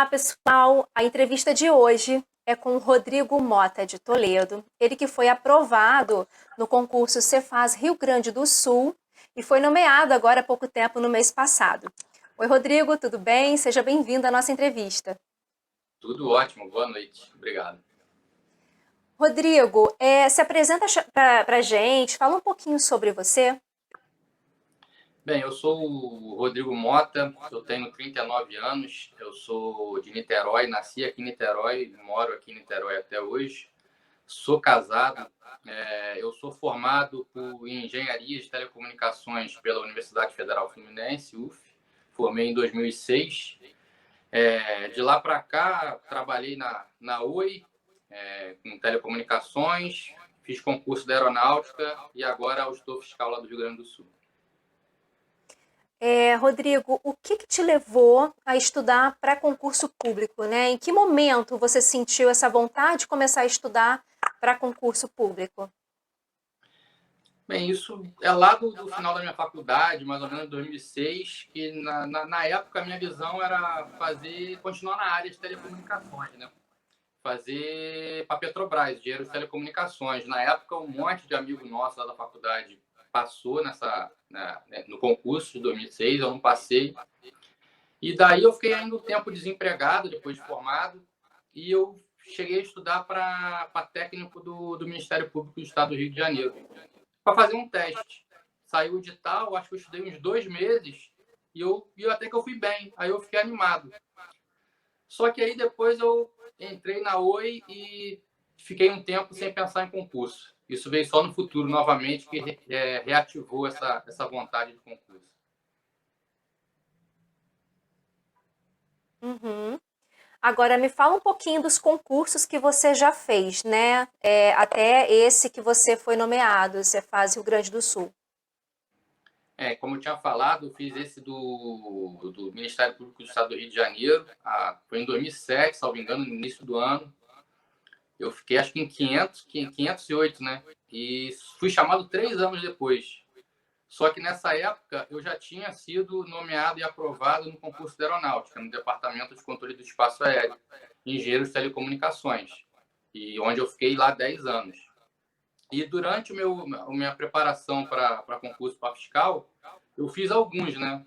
pessoal! A entrevista de hoje é com o Rodrigo Mota de Toledo, ele que foi aprovado no concurso Cefaz Rio Grande do Sul e foi nomeado agora há pouco tempo, no mês passado. Oi, Rodrigo, tudo bem? Seja bem-vindo à nossa entrevista. Tudo ótimo, boa noite, obrigado. Rodrigo, se apresenta para a gente, fala um pouquinho sobre você. Bem, eu sou o Rodrigo Mota, eu tenho 39 anos, eu sou de Niterói, nasci aqui em Niterói, moro aqui em Niterói até hoje, sou casado, eu sou formado em Engenharia de Telecomunicações pela Universidade Federal Fluminense, UF, formei em 2006. De lá para cá, trabalhei na Oi, com telecomunicações, fiz concurso da aeronáutica e agora auditor fiscal lá do Rio Grande do Sul. Rodrigo, o que te levou a estudar para concurso público, né? Em que momento você sentiu essa vontade de começar a estudar para concurso público? Bem, isso é lá do final da minha faculdade, mais ou menos em 2006, que na época a minha visão era continuar na área de telecomunicações, né? Fazer para a Petrobras, engenheiro de telecomunicações. Na época, um monte de amigo nosso lá da faculdade passou no concurso de 2006, eu não passei. E daí eu fiquei ainda um tempo desempregado, depois de formado, e eu cheguei a estudar para técnico do Ministério Público do Estado do Rio de Janeiro, para fazer um teste. Saiu o edital, acho que eu estudei uns 2 meses, e até que eu fui bem, aí eu fiquei animado. Só que aí depois eu entrei na Oi e fiquei um tempo sem pensar em concurso. Isso veio só no futuro, novamente, que reativou essa vontade de concurso. Uhum. Agora, me fala um pouquinho dos concursos que você já fez, né? Até esse que você foi nomeado, Cefaz Rio Grande do Sul. Como eu tinha falado, eu fiz esse do Ministério Público do Estado do Rio de Janeiro. Foi em 2007, salvo engano, no início do ano. Eu fiquei, acho que em 508, né? E fui chamado 3 anos depois. Só que nessa época eu já tinha sido nomeado e aprovado no concurso da aeronáutica, no Departamento de Controle do Espaço Aéreo, engenheiro de telecomunicações, e onde eu fiquei lá 10 anos. E durante a minha preparação para concurso para fiscal, eu fiz alguns, né?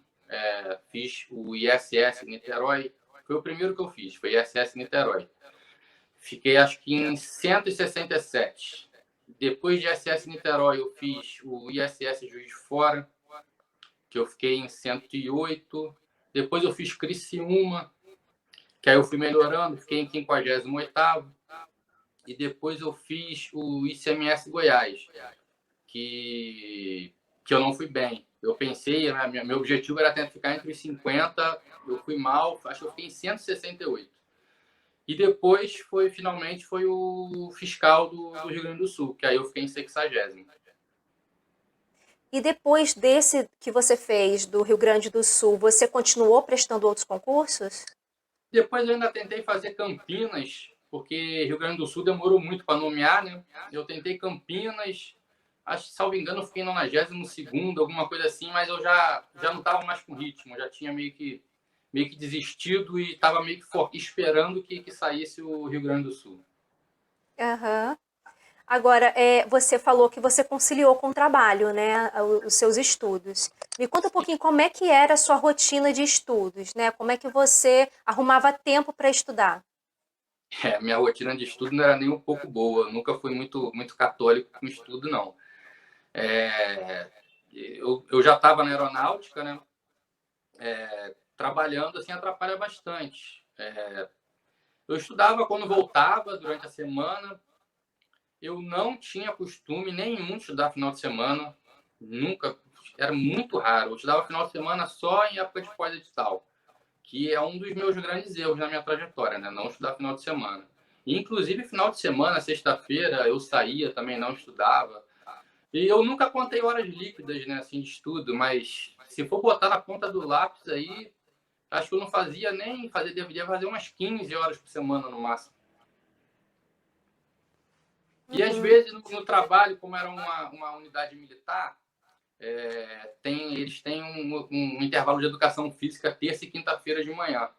Fiz o ISS Niterói, foi o primeiro que eu fiz, foi ISS Niterói. Fiquei, acho que em 167. Depois de ISS Niterói, eu fiz o ISS Juiz de Fora, que eu fiquei em 108. Depois eu fiz Criciúma, que aí eu fui melhorando, fiquei em 58º. E depois eu fiz o ICMS Goiás, que eu não fui bem. Eu pensei, né, meu objetivo era ficar entre os 50, eu fui mal, acho que eu fiquei em 168. E depois finalmente foi o fiscal do Rio Grande do Sul, que aí eu fiquei em 60º. E depois desse que você fez do Rio Grande do Sul, você continuou prestando outros concursos? Depois eu ainda tentei fazer Campinas, porque Rio Grande do Sul demorou muito para nomear, né? Eu tentei Campinas, acho que, salvo engano, eu fiquei em 92º, alguma coisa assim, mas eu já não estava mais com ritmo, já tinha meio que desistido e estava meio que esperando que saísse o Rio Grande do Sul. Aham. Agora, você falou que você conciliou com o trabalho, né, os seus estudos. Me conta um pouquinho como é que era a sua rotina de estudos, né? Como é que você arrumava tempo para estudar? Minha rotina de estudo não era nem um pouco boa, eu nunca fui muito católico com estudo, não. Eu já estava na aeronáutica, né? Trabalhando, assim, atrapalha bastante. Eu estudava quando voltava durante a semana. Eu não tinha costume nenhum de estudar final de semana. Nunca. Era muito raro. Eu estudava final de semana só em época de pós-edital, que é um dos meus grandes erros na minha trajetória, né? Não estudar final de semana. E, inclusive, final de semana, sexta-feira, eu saía, também não estudava. E eu nunca contei horas líquidas, né, assim, de estudo, mas se for botar na ponta do lápis aí, acho que eu não fazia deveria fazer umas 15 horas por semana no máximo. E às Uhum. vezes no trabalho, como era uma unidade militar, eles têm um intervalo de educação física terça e quinta-feira de manhã.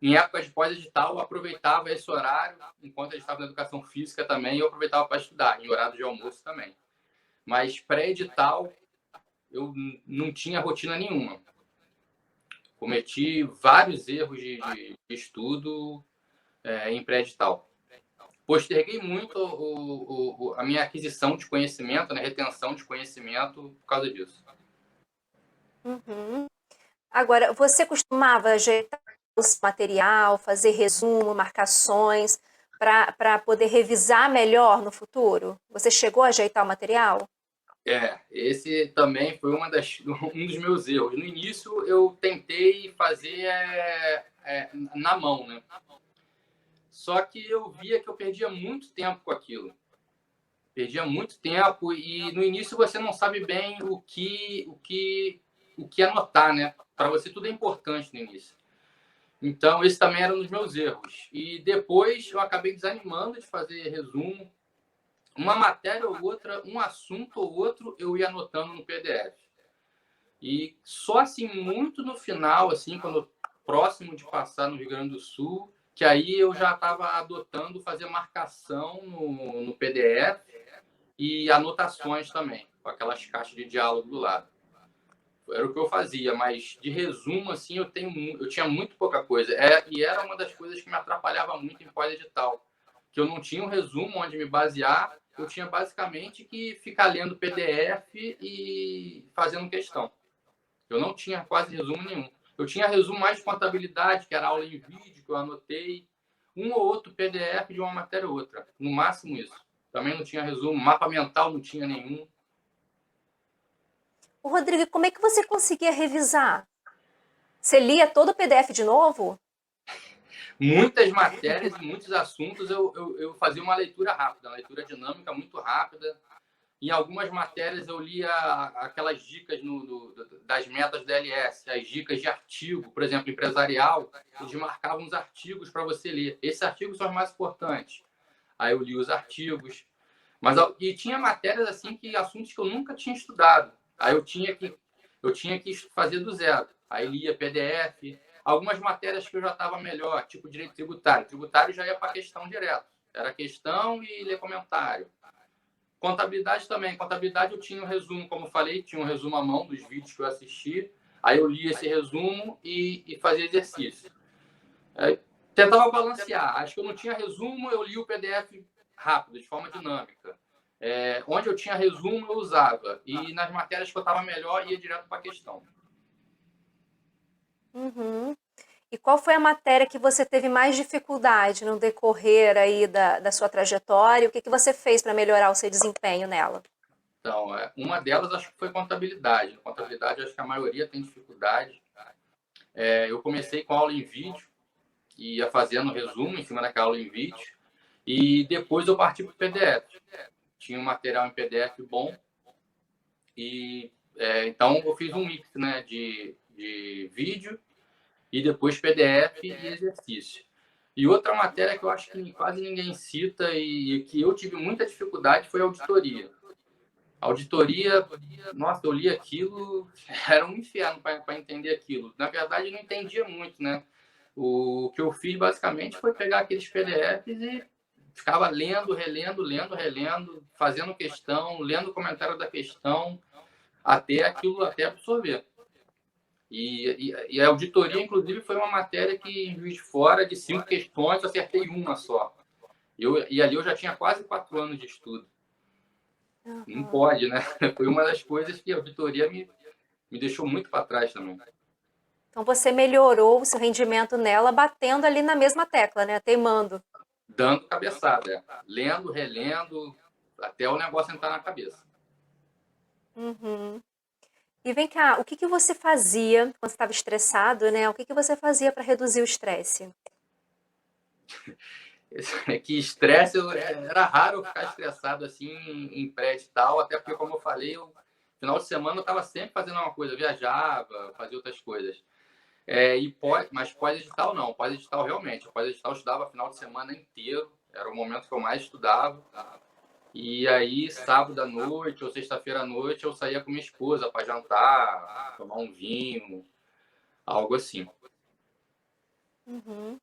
em época de pós-edital, eu aproveitava esse horário, enquanto eu estava na educação física também, eu aproveitava para estudar, em horário de almoço também. Mas pré-edital, eu não tinha rotina nenhuma. Cometi vários erros de estudo em pré-edital. Posterguei muito a minha aquisição de conhecimento, né, retenção de conhecimento por causa disso. Uhum. Agora, você costumava ajeitar o material, fazer resumo, marcações, para poder revisar melhor no futuro? Você chegou a ajeitar o material? Esse também foi um dos meus erros. No início, eu tentei fazer na mão, né? Só que eu via que eu perdia muito tempo com aquilo. Perdia muito tempo e no início você não sabe bem o que anotar, né? Para você tudo é importante no início. Então, esse também era um dos meus erros. E depois eu acabei desanimando de fazer resumo. Uma matéria ou outra, um assunto ou outro, eu ia anotando no PDF. E só assim, muito no final, assim, quando próximo de passar no Rio Grande do Sul, que aí eu já estava adotando fazer marcação no PDF e anotações também, com aquelas caixas de diálogo do lado. Era o que eu fazia, mas de resumo, assim, eu tinha muito pouca coisa. E era uma das coisas que me atrapalhava muito em pós-edital, que eu não tinha um resumo onde me basear, eu tinha basicamente que ficar lendo PDF e fazendo questão. Eu não tinha quase resumo nenhum. Eu tinha resumo mais de contabilidade, que era aula em vídeo, que eu anotei, um ou outro PDF de uma matéria ou outra, no máximo isso. Também não tinha resumo, mapa mental não tinha nenhum. O Rodrigo, como é que você conseguia revisar? Você lia todo o PDF de novo? Muitas matérias e muitos assuntos eu fazia uma leitura rápida, uma leitura dinâmica muito rápida. Em algumas matérias eu lia aquelas dicas das metas da LS, as dicas de artigo, por exemplo, empresarial, eles marcavam os artigos para você ler. Esses artigos são os mais importantes. Aí eu li os artigos. E tinha matérias assim que assuntos que eu nunca tinha estudado. Aí eu tinha que fazer do zero. Aí lia PDF. Algumas matérias que eu já estava melhor, tipo direito tributário. Tributário já ia para questão direto. Era questão e ler comentário. Contabilidade também. Contabilidade eu tinha um resumo, como eu falei, tinha um resumo à mão dos vídeos que eu assisti. Aí eu lia esse resumo e fazia exercício. Aí, tentava balancear. Acho que eu não tinha resumo, eu li o PDF rápido, de forma dinâmica. Onde eu tinha resumo, eu usava. E nas matérias que eu estava melhor, ia direto para a questão. Uhum. E qual foi a matéria que você teve mais dificuldade no decorrer aí da sua trajetória? O que você fez para melhorar o seu desempenho nela? Então, uma delas acho que foi contabilidade. Contabilidade, acho que a maioria tem dificuldade. Eu comecei com aula em vídeo, ia fazendo resumo em cima daquela aula em vídeo, e depois eu parti para o PDF. Tinha um material em PDF bom, e então eu fiz um mix, né, de vídeo e depois PDF e exercício. E outra matéria que eu acho que quase ninguém cita e que eu tive muita dificuldade foi a auditoria. A auditoria, nossa, eu li aquilo, era um inferno para entender aquilo. Na verdade, eu não entendia muito, né? O que eu fiz basicamente foi pegar aqueles PDFs e ficava lendo, relendo, fazendo questão, lendo o comentário da questão, até absorver. E a auditoria, inclusive, foi uma matéria que, em Juiz de Fora, de 5 questões, eu acertei uma só. E ali eu já tinha quase 4 anos de estudo. Uhum. Não pode, né? Foi uma das coisas que a auditoria me deixou muito para trás também. Então você melhorou o seu rendimento nela batendo ali na mesma tecla, né? Teimando. Dando cabeçada, lendo, relendo, até o negócio entrar na cabeça. Uhum. E vem cá, o que você fazia quando você estava estressado, né? O que você fazia para reduzir o estresse? Que estresse, era raro eu ficar estressado assim em pré-edital, até porque, como eu falei, final de semana eu estava sempre fazendo uma coisa, viajava, fazia outras coisas. Mas pós-edital não, pós-edital realmente. Pós-edital eu estudava final de semana inteiro, era o momento que eu mais estudava. E aí, sábado à noite ou sexta-feira à noite, eu saía com minha esposa para jantar, tomar um vinho, algo assim. Uhum.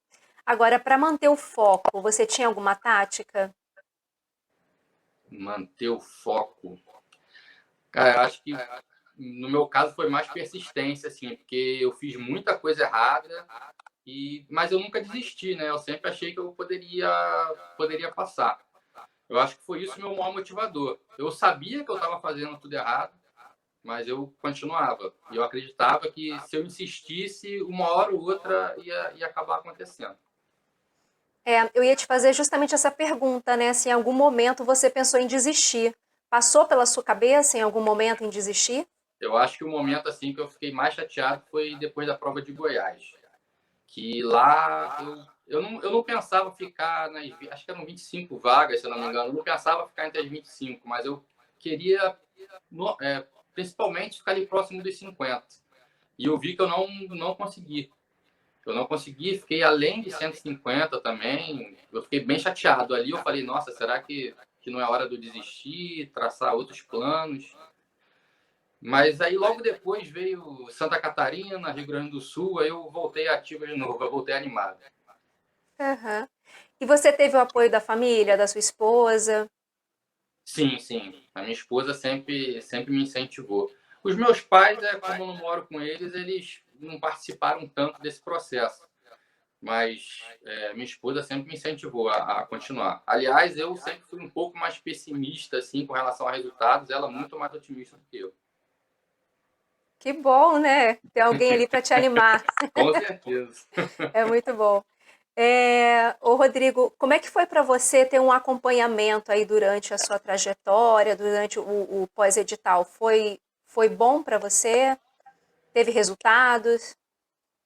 Agora, para manter o foco, você tinha alguma tática? Manter o foco. Cara, eu acho que no meu caso foi mais persistência, assim, porque eu fiz muita coisa errada, mas eu nunca desisti, né? Eu sempre achei que eu poderia passar. Eu acho que foi isso meu maior motivador. Eu sabia que eu estava fazendo tudo errado, mas eu continuava. E eu acreditava que se eu insistisse, uma hora ou outra ia acabar acontecendo. Eu ia te fazer justamente essa pergunta, né? Se em algum momento você pensou em desistir. Passou pela sua cabeça em algum momento em desistir? Eu acho que o momento assim que eu fiquei mais chateado foi depois da prova de Goiás, que lá eu não pensava ficar acho que eram 25 vagas, se eu não me engano, eu não pensava ficar entre as 25, mas eu queria principalmente ficar ali próximo dos 50. E eu vi que eu não consegui. Eu não consegui, fiquei além de 150 também. Eu fiquei bem chateado ali. Eu falei, nossa, será que não é hora de eu desistir, traçar outros planos? Mas aí logo depois veio Santa Catarina, Rio Grande do Sul, aí eu voltei ativo de novo, eu voltei animado. Aham. E você teve o apoio da família, da sua esposa? Sim, sim. A minha esposa sempre me incentivou. Os meus pais, como eu não moro com eles não participaram tanto desse processo. Mas minha esposa sempre me incentivou a continuar. Aliás, eu sempre fui um pouco mais pessimista assim com relação a resultados, ela muito mais otimista do que eu. Que bom, né? Ter alguém ali para te animar. Com certeza. É muito bom. Ô Rodrigo, como é que foi para você ter um acompanhamento aí durante a sua trajetória, durante o pós-edital? Foi bom para você? Teve resultados?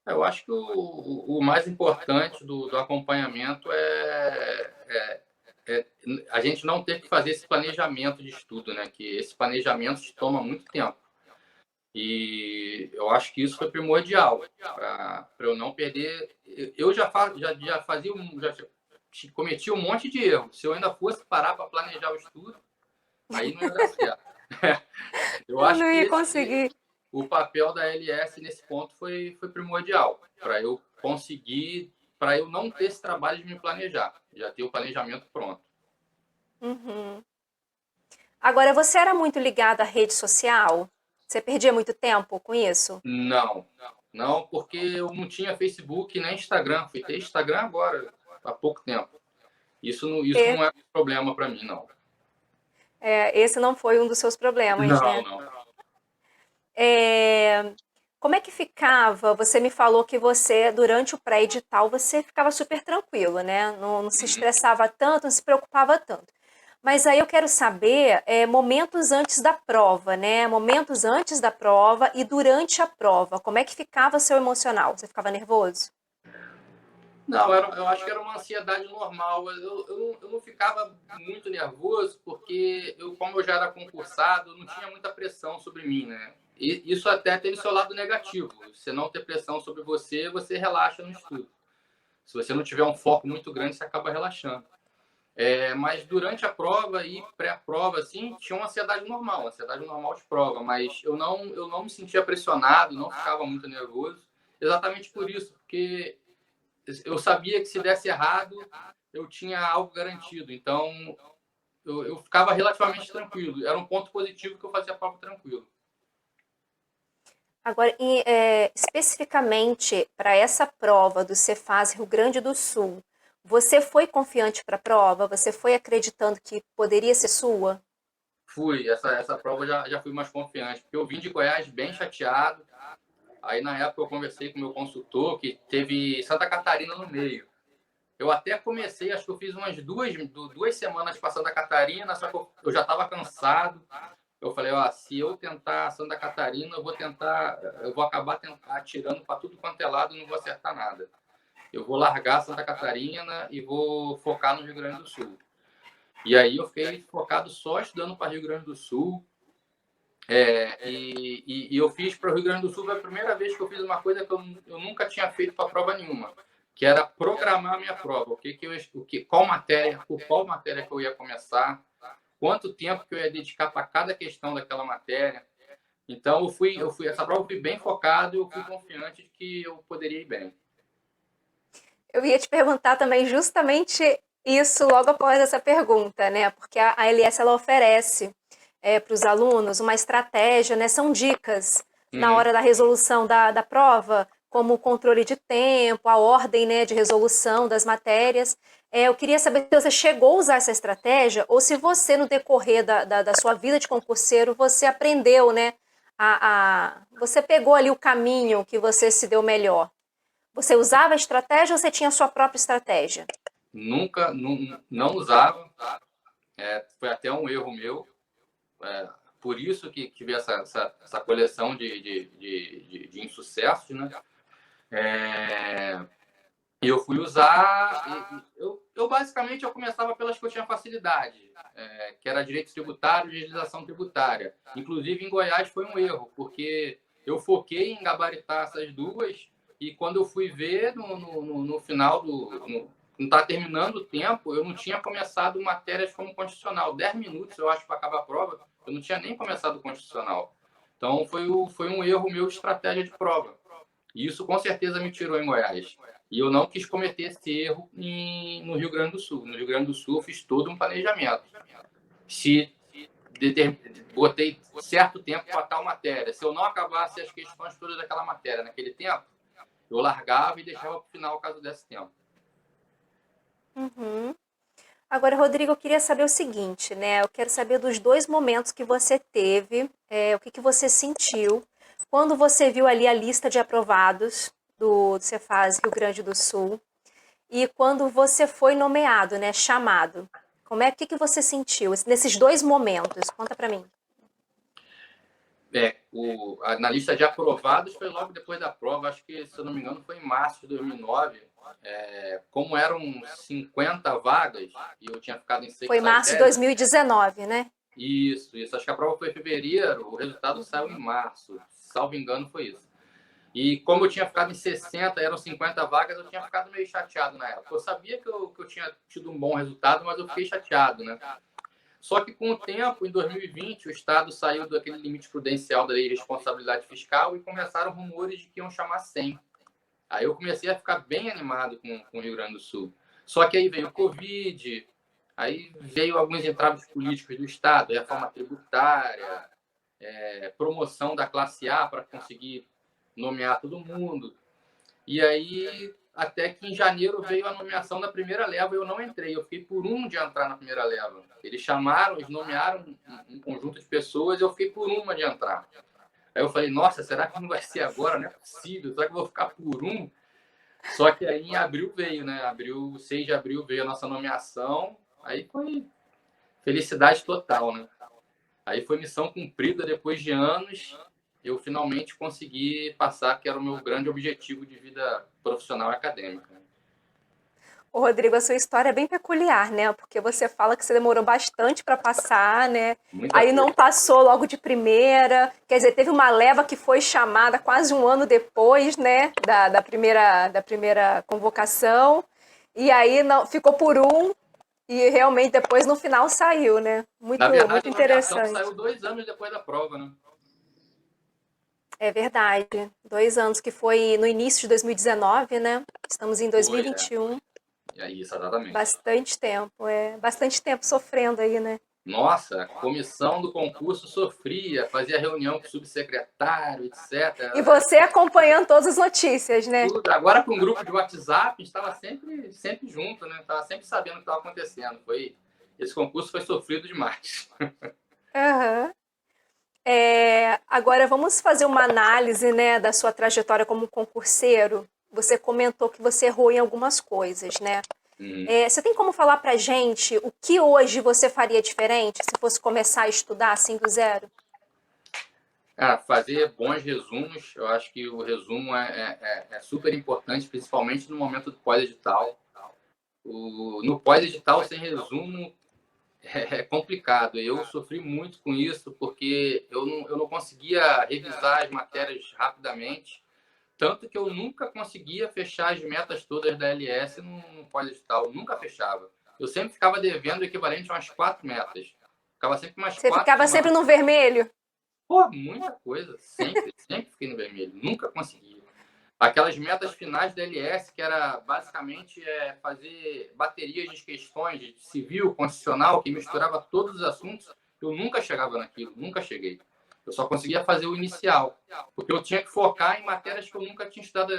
Eu acho que o mais importante do acompanhamento é a gente não ter que fazer esse planejamento de estudo, né? Que esse planejamento toma muito tempo. E eu acho que isso foi primordial para eu não perder. Eu já fazia já cometi um monte de erros. Se eu ainda fosse parar para planejar o estudo, aí não ia dar certo. Eu Eu acho não que ia conseguir. o papel da LS nesse ponto foi primordial para eu conseguir, para eu não ter esse trabalho de me planejar, já ter o planejamento pronto. Uhum. Agora, você era muito ligado à rede social? Você perdia muito tempo com isso? Não, não, porque eu não tinha Facebook nem Instagram. Fui ter Instagram agora, há pouco tempo. Isso E- não é um problema para mim, não. Esse não foi um dos seus problemas, Não, né? não. É, Como é que ficava? Você me falou que você, durante o pré-edital, você ficava super tranquilo, né? Não se Uhum. estressava tanto, não se preocupava tanto. Mas aí eu quero saber momentos antes da prova, né? Momentos antes da prova e durante a prova. Como é que ficava seu emocional? Você ficava nervoso? Não, eu acho que era uma ansiedade normal. Eu não ficava muito nervoso, porque como eu já era concursado, não tinha muita pressão sobre mim, né? E isso até teve seu lado negativo. Você não ter pressão sobre você, você relaxa no estudo. Se você não tiver um foco muito grande, você acaba relaxando. Mas durante a prova e pré-prova, assim, tinha uma ansiedade normal de prova, mas eu não me sentia pressionado, não ficava muito nervoso, exatamente por isso, porque eu sabia que se desse errado, eu tinha algo garantido. Então, eu ficava relativamente tranquilo. Era um ponto positivo que eu fazia a prova tranquilo. Agora, especificamente para essa prova do Cefaz Rio Grande do Sul, você foi confiante para a prova? Você foi acreditando que poderia ser sua? Fui, essa prova já fui mais confiante, porque eu vim de Goiás bem chateado. Aí, na época, eu conversei com o meu consultor, que teve Santa Catarina no meio. Eu até comecei, acho que eu fiz umas duas semanas para Santa Catarina, só que eu já estava cansado. Eu falei, ó, se eu tentar Santa Catarina, eu vou acabar atirando para tudo quanto é lado e não vou acertar nada. Eu vou largar Santa Catarina e vou focar no Rio Grande do Sul. E aí eu fiquei focado só estudando para Rio Grande do Sul. E eu fiz para o Rio Grande do Sul, foi a primeira vez que eu fiz uma coisa que eu nunca tinha feito para prova nenhuma, que era programar a minha prova. Por qual matéria que eu ia começar, quanto tempo que eu ia dedicar para cada questão daquela matéria. Então, essa prova eu fui bem focado e eu fui confiante de que eu poderia ir bem. Eu ia te perguntar também justamente isso logo após essa pergunta, né? Porque a ALS ela oferece para os alunos uma estratégia, né? São dicas na Uhum. hora da resolução da prova, como o controle de tempo, a ordem, né, de resolução das matérias. Eu queria saber se você chegou a usar essa estratégia ou se você, no decorrer da sua vida de concurseiro, você aprendeu, né? Você pegou ali o caminho que você se deu melhor. Você usava a estratégia ou você tinha a sua própria estratégia? Nunca, não usava. Foi até um erro meu. Por isso que tive essa coleção de insucessos, né? E eu fui usar. Eu basicamente eu começava pelas que eu tinha facilidade, que era direito tributário e legislação tributária. Inclusive em Goiás foi um erro, porque eu foquei em gabaritar essas duas e quando eu fui ver no final não está terminando o tempo, eu não tinha começado matérias como constitucional. 10 minutos, eu acho, para acabar a prova, eu não tinha nem começado o constitucional. Então foi um erro meu de estratégia de prova. E isso com certeza me tirou em Goiás. E eu não quis cometer esse erro no Rio Grande do Sul. No Rio Grande do Sul, eu fiz todo um planejamento. Se botei certo tempo para tal matéria. Se eu não acabasse as questões todas daquela matéria naquele tempo, eu largava e deixava para o final caso desse tempo. Uhum. Agora, Rodrigo, eu queria saber o seguinte, né? Eu quero saber dos dois momentos que você teve, o que você sentiu quando você viu ali a lista de aprovados do Cefaz Rio Grande do Sul e quando você foi nomeado, né? Chamado. Que você sentiu nesses dois momentos? Conta pra mim. Na lista de aprovados foi logo depois da prova, acho que, se eu não me engano, foi em março de 2009. Como eram 50 vagas e eu tinha ficado em Foi março de 60ª. 2019, né? Isso. Acho que a prova foi em fevereiro, o resultado saiu em março. Salvo engano, foi isso. E como eu tinha ficado em 60, eram 50 vagas, eu tinha ficado meio chateado na época. Eu sabia que eu tinha tido um bom resultado, mas eu fiquei chateado, né? Só que com o tempo, em 2020, o Estado saiu daquele limite prudencial da lei de responsabilidade fiscal e começaram rumores de que iam chamar 100. Aí eu comecei a ficar bem animado com o Rio Grande do Sul. Só que aí veio o Covid, aí veio alguns entraves políticos do Estado, reforma tributária, promoção da classe A para conseguir nomear todo mundo. E aí, até que em janeiro veio a nomeação da primeira leva e eu não entrei. Eu fiquei por um de entrar na primeira leva. Eles chamaram, eles nomearam um conjunto de pessoas e eu fiquei por uma de entrar. Aí eu falei, nossa, será que não vai ser agora? Não é possível. Será que eu vou ficar por um? Só que aí em abril veio, né? 6 de abril veio a nossa nomeação. Aí foi felicidade total, né? Aí foi missão cumprida depois de anos. Eu finalmente consegui passar, que era o meu grande objetivo de vida profissional e acadêmica. Ô, Rodrigo, a sua história é bem peculiar, né? Porque você fala que você demorou bastante para passar, né? Muita Aí coisa. não passou logo de primeira. Quer dizer, teve uma leva que foi chamada quase um ano depois, né? Da primeira convocação. E aí não, ficou por um. E realmente depois no final saiu, né? Na Muito, muito verdade, a nomeação interessante. saiu 2 anos depois da prova, né? É verdade. 2 anos, que foi no início de 2019, né? Estamos em Foi, 2021. É isso, exatamente. Bastante tempo, bastante tempo sofrendo aí, né? Nossa, a comissão do concurso sofria, fazia reunião com o subsecretário, E etc. você acompanhando todas as notícias, né? Tudo. Agora, com um grupo de WhatsApp, a gente estava sempre junto, né? Estava sempre sabendo o que estava acontecendo. Esse concurso foi sofrido demais. Uhum. Agora vamos fazer uma análise, né, da sua trajetória como concurseiro. Você comentou que você errou em algumas coisas, né? Uhum. Você tem como falar pra gente o que hoje você faria diferente se fosse começar a estudar assim do zero? Fazer bons resumos, eu acho que o resumo é super importante, principalmente no momento do pós-edital. No pós-edital, sem resumo, é complicado. Eu sofri muito com isso, porque eu não conseguia revisar as matérias rapidamente, tanto que eu nunca conseguia fechar as metas todas da LS no pós-edital, nunca fechava. Eu sempre ficava devendo o equivalente a umas 4 metas. Ficava sempre umas Você 4 ficava sempre no vermelho? Pô, muita coisa. Sempre fiquei no vermelho. Nunca consegui. aquelas metas finais da LS, que era basicamente fazer baterias de questões de civil, constitucional, que misturava todos os assuntos, eu nunca chegava naquilo, nunca cheguei. Eu só conseguia fazer o inicial, porque eu tinha que focar em matérias que eu nunca tinha estudado,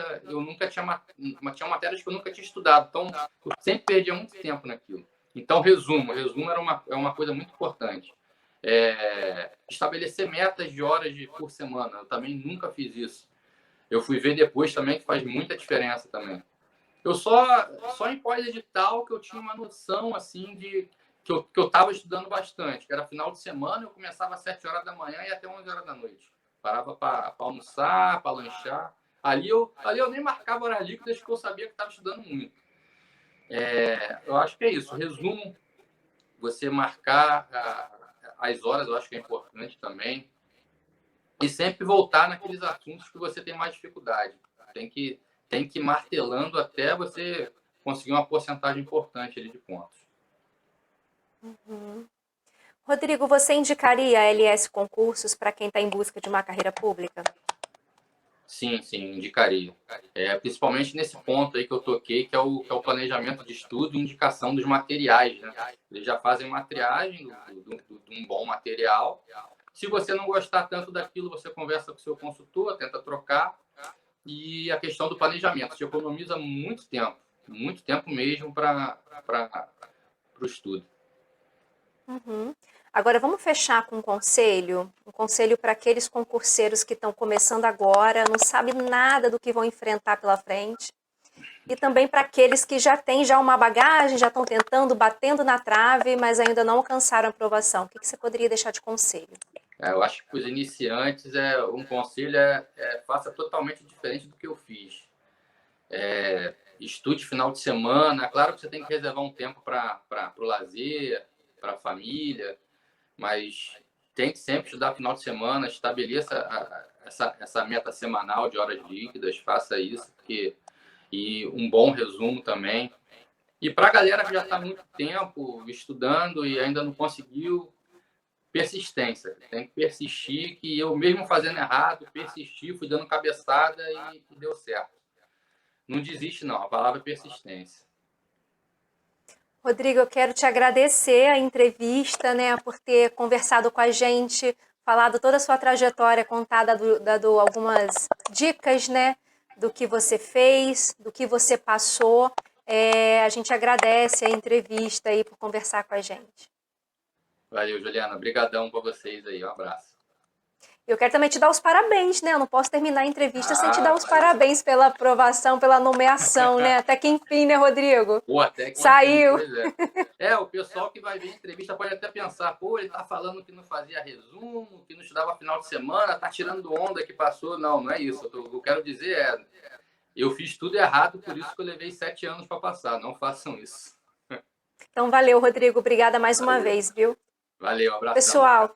tinha matérias que eu nunca tinha estudado, então eu sempre perdia muito tempo naquilo. Então, resumo é uma coisa muito importante. Estabelecer metas de horas por semana, eu também nunca fiz isso. Eu fui ver depois também que faz muita diferença também. Eu só em pós-edital que eu tinha uma noção assim de que eu estava estudando bastante, que era final de semana, eu começava às 7 horas da manhã e até 11 horas da noite. Parava para almoçar, para lanchar. Ali eu nem marcava horas líquidas porque eu sabia que estava estudando muito. Eu acho que é isso. Resumo, você marcar as horas, eu acho que é importante também. E sempre voltar naqueles assuntos que você tem mais dificuldade. Tem que ir martelando até você conseguir uma porcentagem importante ali de pontos. Uhum. Rodrigo, você indicaria a LS Concursos para quem está em busca de uma carreira pública? Sim, indicaria. Principalmente nesse ponto aí que eu toquei, que é o planejamento de estudo e indicação dos materiais, né? Eles já fazem uma triagem de um bom material. Se você não gostar tanto daquilo, você conversa com o seu consultor, tenta trocar. E a questão do planejamento, você economiza muito tempo mesmo para o estudo. Uhum. Agora vamos fechar com um conselho para aqueles concurseiros que estão começando agora, não sabem nada do que vão enfrentar pela frente, e também para aqueles que já têm uma bagagem, já estão tentando, batendo na trave, mas ainda não alcançaram a aprovação. O que você poderia deixar de conselho? Eu acho que para os iniciantes, um conselho faça totalmente diferente do que eu fiz. Estude final de semana. Claro que você tem que reservar um tempo para o lazer, para a família, mas tem que sempre estudar final de semana, estabeleça essa meta semanal de horas líquidas, faça isso, e um bom resumo também. E para a galera que já está há muito tempo estudando e ainda não conseguiu, persistência. Tem que persistir, que eu mesmo fazendo errado, persisti, fui dando cabeçada e deu certo. Não desiste, não. A palavra é persistência. Rodrigo, eu quero te agradecer a entrevista, né, por ter conversado com a gente, falado toda a sua trajetória, dado algumas dicas, né, do que você fez, do que você passou. A gente agradece a entrevista aí por conversar com a gente. Valeu, Juliana. Obrigadão para vocês aí. Um abraço. Eu quero também te dar os parabéns, né? Eu não posso terminar a entrevista sem te dar os parabéns pela aprovação, pela nomeação, né? Até que enfim, né, Rodrigo? Pô, até que saiu. Enfim, pois o pessoal que vai ver a entrevista pode até pensar, pô, ele tá falando que não fazia resumo, que não estudava final de semana, tá tirando onda que passou. Não, não é isso. Eu quero dizer eu fiz tudo errado, por isso que eu levei 7 anos para passar. Não façam isso. Então, valeu, Rodrigo. Obrigada mais uma vez, viu? Valeu, abração. Pessoal,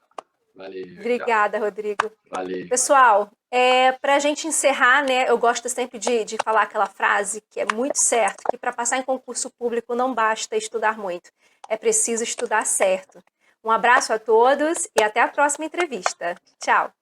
valeu. Obrigada, Rodrigo. Valeu. Pessoal, para a gente encerrar, né, eu gosto sempre de falar aquela frase que é muito certo, que para passar em concurso público não basta estudar muito, é preciso estudar certo. Um abraço a todos e até a próxima entrevista. Tchau!